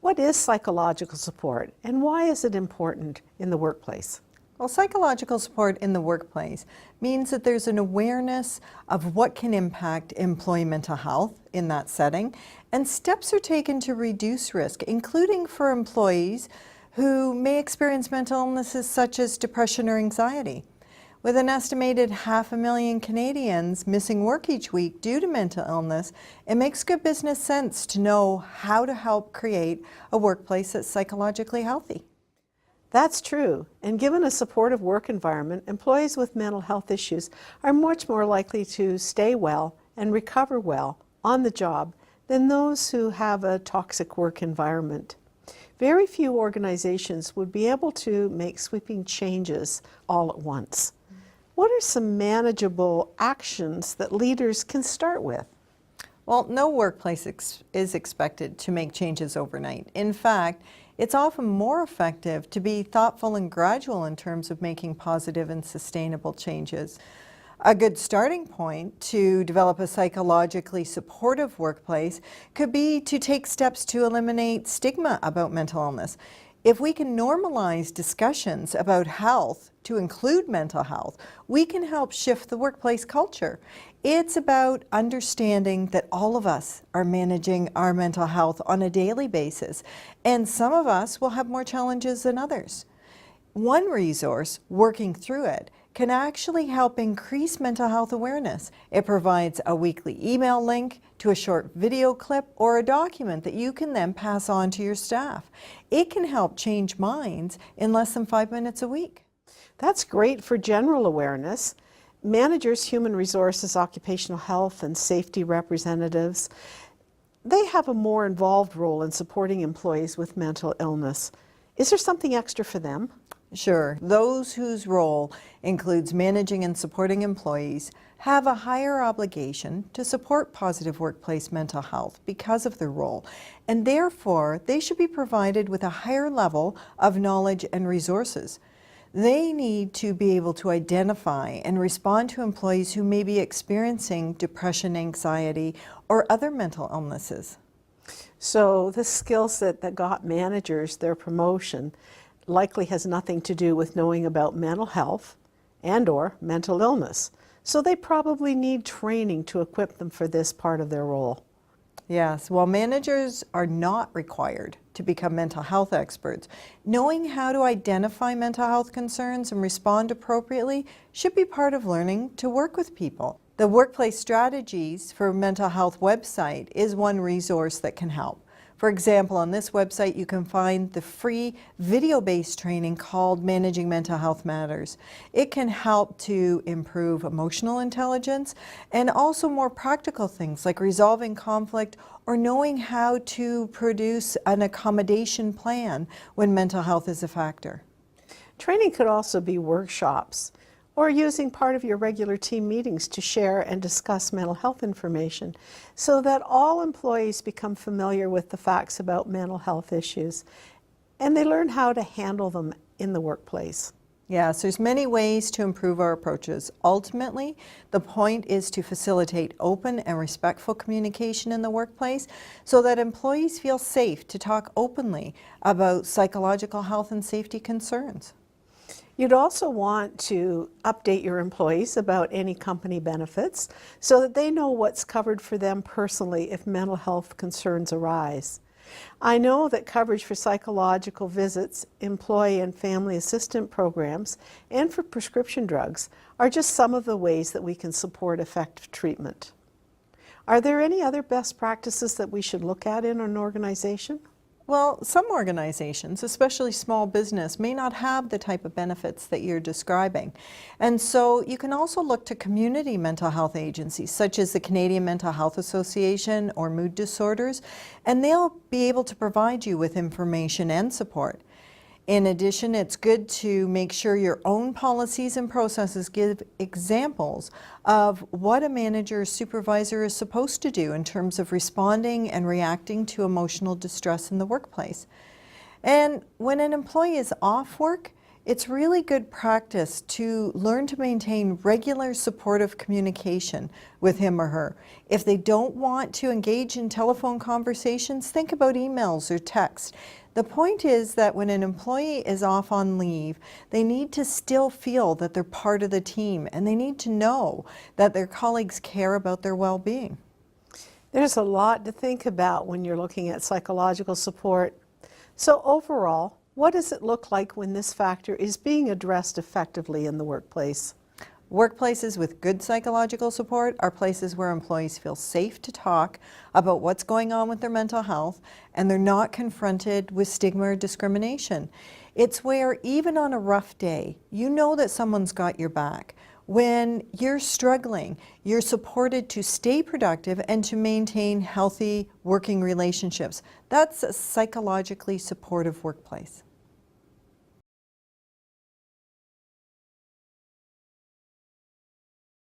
What is psychological support and why is it important in the workplace? Well, psychological support in the workplace means that there's an awareness of what can impact employee mental health in that setting, and steps are taken to reduce risk, including for employees who may experience mental illnesses such as depression or anxiety. With an estimated 500,000 Canadians missing work each week due to mental illness, it makes good business sense to know how to help create a workplace that's psychologically healthy. That's true, and given a supportive work environment, employees with mental health issues are much more likely to stay well and recover well on the job than those who have a toxic work environment. Very few organizations would be able to make sweeping changes all at once. What are some manageable actions that leaders can start with? Well, no workplace is expected to make changes overnight. In fact, it's often more effective to be thoughtful and gradual in terms of making positive and sustainable changes. A good starting point to develop a psychologically supportive workplace could be to take steps to eliminate stigma about mental illness. If we can normalize discussions about health to include mental health, we can help shift the workplace culture. It's about understanding that all of us are managing our mental health on a daily basis, and some of us will have more challenges than others. One resource, Working Through It, can actually help increase mental health awareness. It provides a weekly email link to a short video clip or a document that you can then pass on to your staff. It can help change minds in less than 5 minutes a week. That's great for general awareness. Managers, human resources, occupational health, and safety representatives, they have a more involved role in supporting employees with mental illness. Is there something extra for them? Sure. Those whose role includes managing and supporting employees have a higher obligation to support positive workplace mental health because of their role, and therefore they should be provided with a higher level of knowledge and resources. They need to be able to identify and respond to employees who may be experiencing depression, anxiety, or other mental illnesses. So the skill set that got managers their promotion likely has nothing to do with knowing about mental health and/or mental illness. So they probably need training to equip them for this part of their role. Yes, while managers are not required to become mental health experts, knowing how to identify mental health concerns and respond appropriately should be part of learning to work with people. The Workplace Strategies for Mental Health website is one resource that can help. For example, on this website you can find the free video-based training called Managing Mental Health Matters. It can help to improve emotional intelligence and also more practical things like resolving conflict or knowing how to produce an accommodation plan when mental health is a factor. Training could also be workshops or using part of your regular team meetings to share and discuss mental health information so that all employees become familiar with the facts about mental health issues and they learn how to handle them in the workplace. Yes, there's many ways to improve our approaches. Ultimately, the point is to facilitate open and respectful communication in the workplace so that employees feel safe to talk openly about psychological health and safety concerns. You'd also want to update your employees about any company benefits so that they know what's covered for them personally if mental health concerns arise. I know that coverage for psychological visits, employee and family assistant programs, and for prescription drugs are just some of the ways that we can support effective treatment. Are there any other best practices that we should look at in an organization? Well, some organizations, especially small business, may not have the type of benefits that you're describing. And so you can also look to community mental health agencies, such as the Canadian Mental Health Association or Mood Disorders, and they'll be able to provide you with information and support. In addition, it's good to make sure your own policies and processes give examples of what a manager or supervisor is supposed to do in terms of responding and reacting to emotional distress in the workplace. And when an employee is off work, It's really good practice to learn to maintain regular supportive communication with him or her. If they don't want to engage in telephone conversations, think about emails or text. The point is that when an employee is off on leave, they need to still feel that they're part of the team, and they need to know that their colleagues care about their well-being. There's a lot to think about when you're looking at psychological support. So overall, what does it look like when this factor is being addressed effectively in the workplace? Workplaces with good psychological support are places where employees feel safe to talk about what's going on with their mental health, and they're not confronted with stigma or discrimination. It's where, even on a rough day, you know that someone's got your back. When you're struggling, you're supported to stay productive and to maintain healthy working relationships. That's a psychologically supportive workplace.